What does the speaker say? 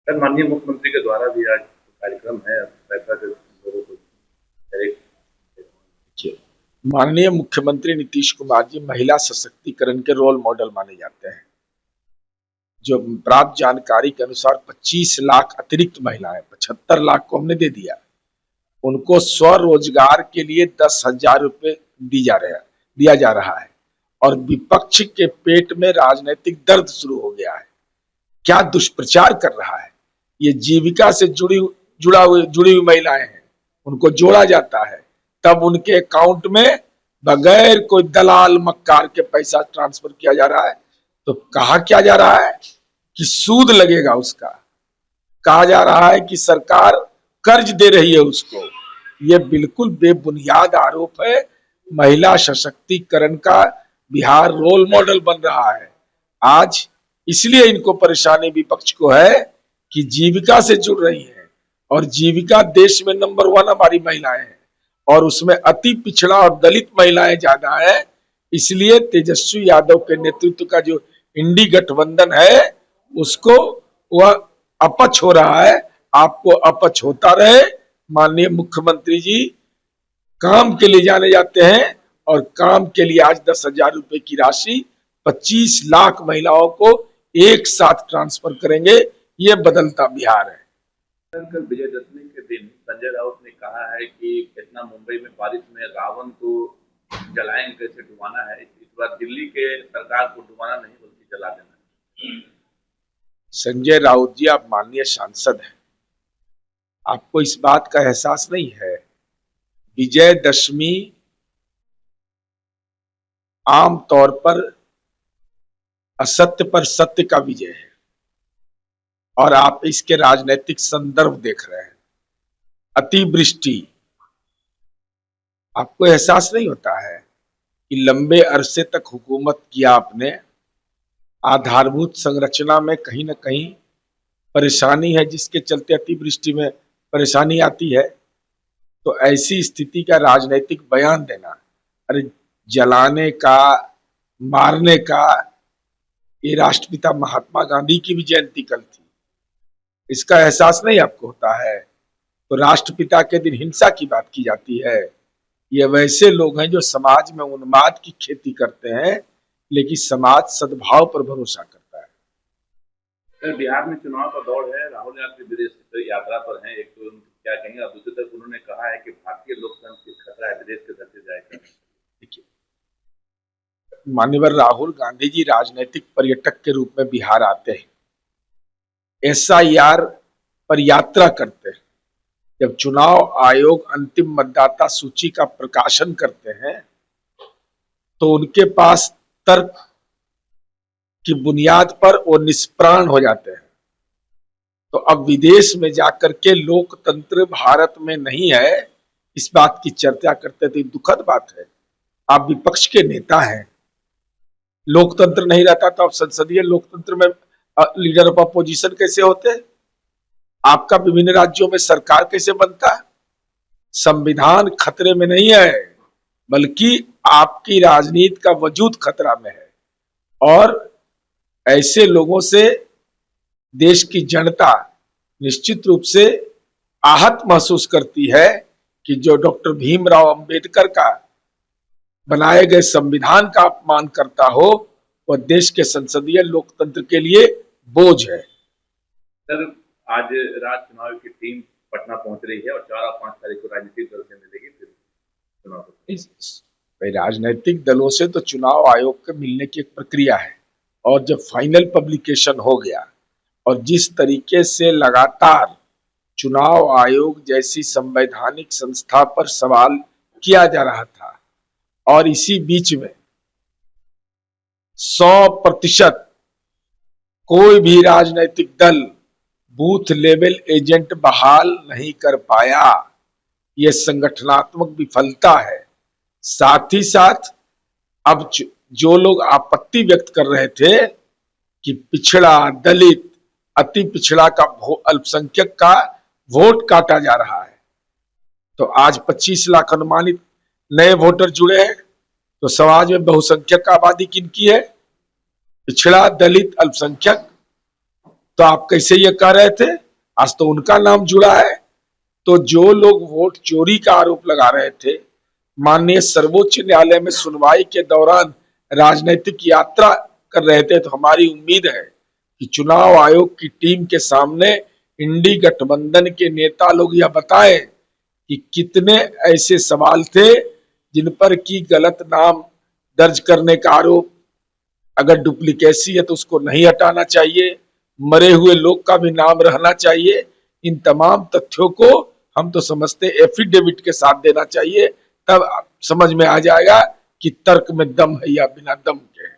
Sir, माननीय मुख्यमंत्री के द्वारा भी आज कार्यक्रम है पैसा के लोगों को देखिए, माननीय मुख्यमंत्री नीतीश कुमार जी महिला सशक्तिकरण के रोल मॉडल माने जाते हैं। जो प्राप्त जानकारी के अनुसार 25 लाख अतिरिक्त महिलाएं, 75 लाख को हमने दे दिया, उनको स्वरोजगार के लिए 10,000 रुपए दिया जा रहा है। और विपक्ष के पेट में राजनीतिक दर्द शुरू हो गया है। क्या दुष्प्रचार कर रहा है। ये जीविका से जुड़ी हुई महिलाएं हैं, उनको जोड़ा जाता है, तब उनके अकाउंट में बगैर कोई दलाल मक्कार के पैसा ट्रांसफर किया जा रहा है। तो कहा क्या जा रहा है कि सूद लगेगा उसका, कहा जा रहा है कि सरकार कर्ज दे रही है उसको। ये बिल्कुल बेबुनियाद आरोप है। महिला सशक्तिकरण का बिहार रोल मॉडल बन रहा है आज। इसलिए इनको परेशानी विपक्ष को है कि जीविका से जुड़ रही है, और जीविका देश में नंबर 1 हमारी महिलाएं हैं, और उसमें अति पिछड़ा और दलित महिलाएं ज्यादा है। इसलिए तेजस्वी यादव के नेतृत्व का जो इंडी गठबंधन है उसको वह अपच हो रहा है। आपको अपच होता रहे। माननीय मुख्यमंत्री जी काम के लिए जाने जाते हैं, और काम के लिए आज 10,000 रुपए की राशि 25 लाख महिलाओं को एक साथ ट्रांसफर करेंगे। ये बदलता बिहार है। कल विजयदशमी के दिन संजय राउत ने कहा है कि कितना मुंबई में बारिश में रावण को जलाएंगे, कैसे डुबाना है। इस बार दिल्ली के सरकार को डुबाना नहीं बल्कि जला देना। संजय राउत जी, आप माननीय सांसद हैं, आपको इस बात का एहसास नहीं है। विजयदशमी आमतौर पर असत्य पर सत्य का विजय है, और आप इसके राजनीतिक संदर्भ देख रहे हैं। अतिवृष्टि, आपको एहसास नहीं होता है कि लंबे अरसे तक हुकूमत किया आपने, आधारभूत संरचना में कहीं ना कहीं परेशानी है, जिसके चलते अतिवृष्टि में परेशानी आती है। तो ऐसी स्थिति का राजनीतिक बयान देना, अरे जलाने का, मारने का, ये राष्ट्रपिता महात्मा गांधी की भी जयंती कल थी, इसका एहसास नहीं आपको होता है। तो राष्ट्रपिता के दिन हिंसा की बात की जाती है। ये वैसे लोग हैं जो समाज में उन्माद की खेती करते हैं, लेकिन समाज सद्भाव पर भरोसा करता है। सर, बिहार में चुनाव का दौर है, राहुल यात्री विदेश यात्रा पर हैं। एक तो क्या कहेंगे, और दूसरी तरफ उन्होंने कहा है कि भारतीय लोकतंत्र को खतरा है, विदेश के धरती जाएगा। देखिए, माननीय राहुल गांधी जी राजनीतिक पर्यटक के रूप में बिहार आते हैं, SIR पर यात्रा करते हैं। जब चुनाव आयोग अंतिम मतदाता सूची का प्रकाशन करते हैं तो उनके पास तर्क की बुनियाद पर वो निष्प्राण हो जाते हैं। तो अब विदेश में जाकर के लोकतंत्र भारत में नहीं है, इस बात की चर्चा करते थे। दुखद बात है। आप विपक्ष के नेता हैं, लोकतंत्र नहीं रहता तो आप संसदीय लोकतंत्र में लीडर ऑफ अपोजिशन कैसे होते? आपका विभिन्न राज्यों में सरकार कैसे बनता? संविधान खतरे में नहीं है, बल्कि आपकी राजनीति का वजूद खतरा में है। और ऐसे लोगों से देश की जनता निश्चित रूप से आहत महसूस करती है कि जो डॉक्टर भीमराव अंबेडकर का बनाए गए संविधान का अपमान करता हो, वह देश के संसदीय लोकतंत्र के लिए बोझ है। सर, आज रात चुनाव की टीम पटना पहुंच रही है, और 4 और 5 तारीख को राजनीतिक दल से मिलेगी। फिर चुनाव राजनीतिक दलों से तो चुनाव आयोग के मिलने की एक प्रक्रिया है, और जब फाइनल पब्लिकेशन हो गया, और जिस तरीके से लगातार चुनाव आयोग जैसी संवैधानिक संस्था पर सवाल किया जा रहा था, और इसी बीच में 100% कोई भी राजनीतिक दल बूथ लेवल एजेंट बहाल नहीं कर पाया, यह संगठनात्मक विफलता है। साथ ही साथ अब जो लोग आपत्ति व्यक्त कर रहे थे कि पिछड़ा, दलित, अति पिछड़ा का, अल्पसंख्यक का वोट काटा जा रहा है, तो आज 25 लाख अनुमानित नए वोटर जुड़े हैं। तो समाज में बहुसंख्यक आबादी किनकी है? पिछड़ा, दलित, अल्पसंख्यक। तो आप कैसे ये कह रहे थे? आज तो उनका नाम जुड़ा है। तो जो लोग वोट चोरी का आरोप लगा रहे थे, माननीय सर्वोच्च न्यायालय में सुनवाई के दौरान राजनीतिक यात्रा कर रहे थे, तो हमारी उम्मीद है कि चुनाव आयोग की टीम के सामने इंडी गठबंधन के नेता लोग यह बताएं कि कितने ऐसे सवाल थे जिन पर की गलत नाम दर्ज करने का आरोप, अगर डुप्लीकेसी है तो उसको नहीं हटाना चाहिए, मरे हुए लोग का भी नाम रहना चाहिए। इन तमाम तथ्यों को हम तो समझते एफिडेविट के साथ देना चाहिए, तब समझ में आ जाएगा कि तर्क में दम है या बिना दम के है।